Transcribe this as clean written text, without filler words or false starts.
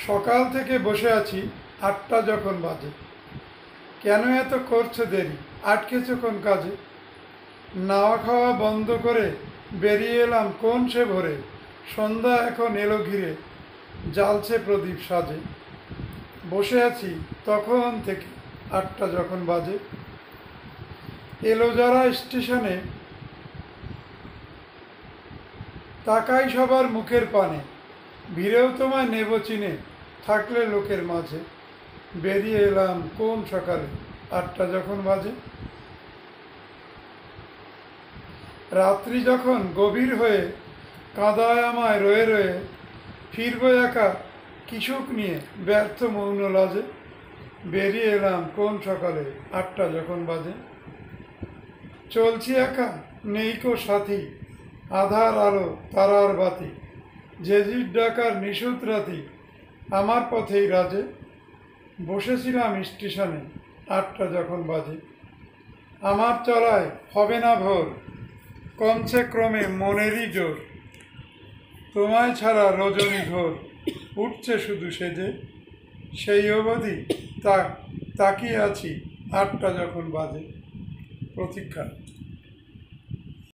সকাল থেকে বসে আছি, ৮টা যখন বাজে। কেন এত করছো দেরি? আটকেছো কোন কাজে? নাওয়া খাওয়া বন্ধ করে বেরিয়ে এলাম কোন সে ভোরে। সন্ধ্যা এখন এলো ঘিরে, জ্বালছে প্রদীপ সাজে। বসে আছি তখন থেকে ৮টা যখন বাজে। এলো যারা স্টেশনে, তাকাই সবার মুখের পানে। ভিড়েও তোমায় নেব চিনে, থাকলে লোকের মাঝে। বেরিয়ে এলাম কোন সকালে, ৮টা যখন বাজে। রাত্রি যখন গভীর হয়ে কাঁদায় আমায় রয়ে রয়ে, ফিরব একা কিসুক নিয়ে ব্যর্থ মৌন লাজে। বেরিয়ে এলাম কোন সকালে, ৮টা যখন বাজে। চলছি একা, নেই কো সাথী, আধার আলো তারার বাতি। ঝেঁঝির ডাকার নিশুত রাতি, আমার পথেই রাজে। বসেছিলাম স্টেশনে, ৮টা যখন বাজে। আমার চলায় হবে না ভোর, কমছে ক্রমে মনেরই জোর। তোমায় ছাড়া রজনী ঘোর, উঠছে শুধু সেজে। সেই অবধি তাকিয়ে আছি, ৮টা যখন বাজে। প্রতীক্ষা।